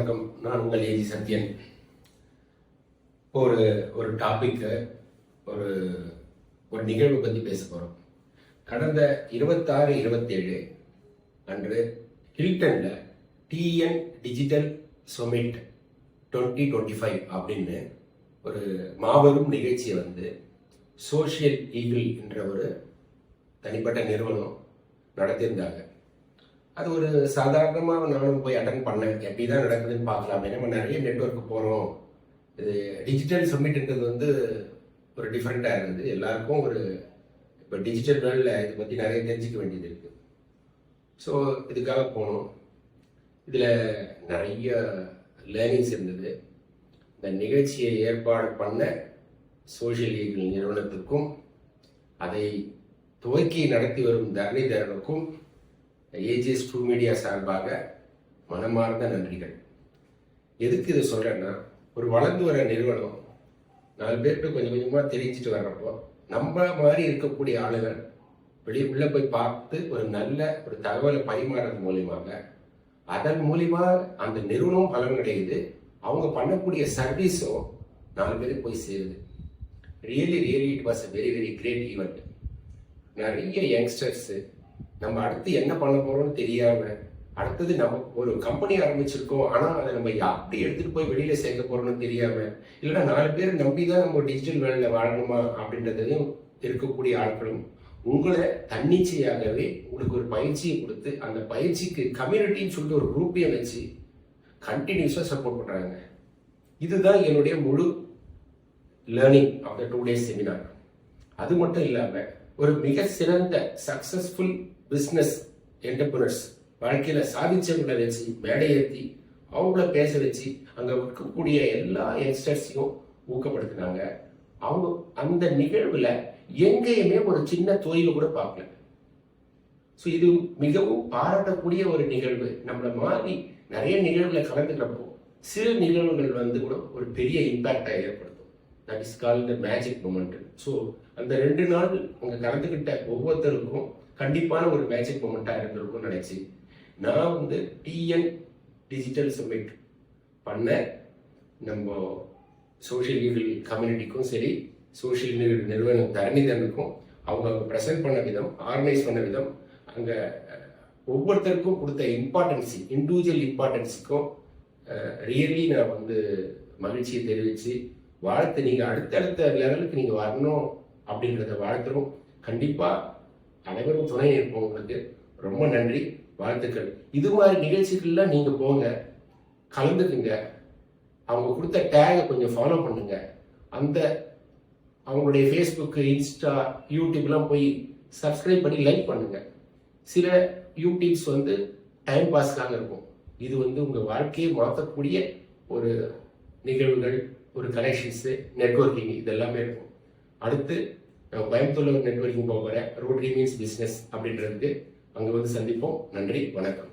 வணக்கம். நான் உங்கள் ஏஜி சத்யன். ஒரு டாபிக்கு ஒரு ஒரு நிகழ்வு பற்றி பேச போகிறோம். கடந்த 26-27 அன்று ஹில்டனில் டிஎன் டிஜிட்டல் சமிட் 2025 அப்படின்னு ஒரு மாபெரும் நிகழ்ச்சியை வந்து சோஷியல் ஈகிள் என்ற ஒரு தனிப்பட்ட நிறுவனம் நடத்தியிருந்தாங்க. அது ஒரு சாதாரணமாக நானும் போய் அட்டன் பண்ணேன். எப்படி தான் நடக்குதுன்னு பார்க்கலாமே, நம்ம நிறைய நெட்வொர்க் போகிறோம். இது டிஜிட்டல் சம்மிட்ன்றது வந்து ஒரு டிஃப்ரெண்ட்டாக இருந்தது. எல்லாருக்கும் இப்போ டிஜிட்டல் வேர்ல்டில் இதை பற்றி நிறைய தெரிஞ்சிக்க வேண்டியது இருக்குது. ஸோ இதுக்காக போனோம். இதில் நிறைய லேர்னிங்ஸ் இருந்தது. இந்த நிகழ்ச்சியை ஏற்பாடு பண்ண சோஷியல் ஈகிள் நிறுவனத்துக்கும் அதை துவக்கி நடத்தி வரும் தரணிதரனுக்கும் ஏஜிஎஸ் ட்ரூ மீடியா சார்பாக மனமார்ந்த நன்றிகள். எதுக்கு இதை சொல்கிறேன்னா, ஒரு வளர்ந்து வர நிறுவனம் 4 பேருக்கு கொஞ்சம் கொஞ்சமாக தெரிஞ்சுட்டு வர்றப்போ நம்ம மாதிரி இருக்கக்கூடிய ஆளுகள் உள்ளே போய் பார்த்து ஒரு நல்ல ஒரு தகவலை பரிமாறது மூலியமாக அதன் மூலிமா அந்த நிறுவனம் பலன் கிடைக்குது. அவங்க பண்ணக்கூடிய சர்வீஸும் 4 பேருக்கு போய் சேருது. Really it was a very great event. நிறைய யங்ஸ்டர்ஸு நம்ம அடுத்து என்ன பண்ண போறோம்னு தெரியாம, அடுத்தது நம்ம ஒரு கம்பெனி ஆரம்பிச்சிருக்கோம், ஆனால் அதை நம்ம அப்படி எடுத்துட்டு போய் வெளியில சேர்க்க போறோம்னு தெரியாம, இல்லைன்னா 4 பேர் நம்பிதான் நம்ம டிஜிட்டல் வேர்ல்ட்ல வாழணுமா அப்படின்றதையும் இருக்கக்கூடிய ஆட்களும் உங்களை தன்னிச்சையாகவே உங்களுக்கு ஒரு பயிற்சியை கொடுத்து அந்த பயிற்சிக்கு கம்யூனிட்டின்னு சொல்லிட்டு ஒரு குரூப்பையை வச்சு கண்டினியூஸாக சப்போர்ட் பண்றாங்க. இதுதான் என்னுடைய முழு learning of the 2 days seminar. அது மட்டும் இல்லாம ஒரு மிக சிறந்த சக்சஸ்ஃபுல் பிஸ்னஸ் என்டர்பிரனர்ஸ் வாழ்க்கையில சாதிச்சவங்களை வச்சு மேடையேற்றி அவங்கள பேச வச்சு அங்க இருக்கக்கூடிய எல்லா யங்ஸ்டர்ஸையும் ஊக்கப்படுத்தினாங்க. அவங்க அந்த நிகழ்வுல எங்கேயுமே ஒரு சின்ன தொய்வு கூட பார்க்கல. ஸோ இது மிகவும் பாராட்டக்கூடிய ஒரு நிகழ்வு. நம்மள மாதிரி நிறைய நிகழ்வுல கலந்துக்கிறப்போ சிறு நிகழ்வுகள் வந்து கூட ஒரு பெரிய இம்பாக்டை ஏற்படுத்தும். That is called the magic moment. So அந்த 2 நாள் அங்கே கலந்துக்கிட்ட ஒவ்வொருத்தருக்கும் கண்டிப்பான ஒரு மேஜிக் மொமெண்ட்டாக இருந்திருக்கும்னு நினைச்சு நான் வந்து டிஎன் டிஜிட்டல் சமிட் பண்ண நம்ம சோஷியல் ஈகிள் கம்யூனிட்டிக்கும் சரி, சோஷியல் நிறுவனம் தரணிதனுக்கும் அவங்க ப்ரெசென்ட் பண்ண விதம், ஆர்கனைஸ் பண்ண விதம், அங்கே ஒவ்வொருத்தருக்கும் கொடுத்த இம்பார்ட்டன்ஸு, இண்டிவிஜுவல் இம்பார்ட்டன்ஸுக்கும் ரியலி நான் வந்து மகிழ்ச்சியை தெரிவித்து வாழ்த்து. நீங்கள் அடுத்தடுத்த லெவலுக்கு நீங்கள் வரணும் அப்படின்றத வாழ்த்துறோம். கண்டிப்பாக அனைவரும் துணை இருப்போம். உங்களுக்கு ரொம்ப நன்றி, வாழ்த்துக்கள். இது மாதிரி நிகழ்ச்சிகள்லாம் நீங்கள் போங்க, கலந்துக்குங்க. அவங்க கொடுத்த டேகை கொஞ்சம் ஃபாலோ பண்ணுங்க. அந்த அவங்களுடைய ஃபேஸ்புக்கு, இன்ஸ்டா, யூடியூப்லாம் போய் சப்ஸ்கிரைப் பண்ணி லைக் பண்ணுங்க. சில யூடியூப்ஸ் வந்து டைம் பாஸ்க்காக இருக்கும். இது வந்து உங்கள் வாழ்க்கையை மாற்றக்கூடிய ஒரு நிகழ்வுகள், ஒரு கனெக்ஷன்ஸு, நெட்வொர்க்கிங் இதெல்லாமே இருக்கும். அடுத்து கோயம்புத்தூர்ல ஒரு நெட்வொர்க்கிங் போக போகிறேன். ரோட்டரி மீன்ஸ் பிஸ்னஸ் அப்படின்றதுக்கு அங்கே வந்து சந்திப்போம். நன்றி, வணக்கம்.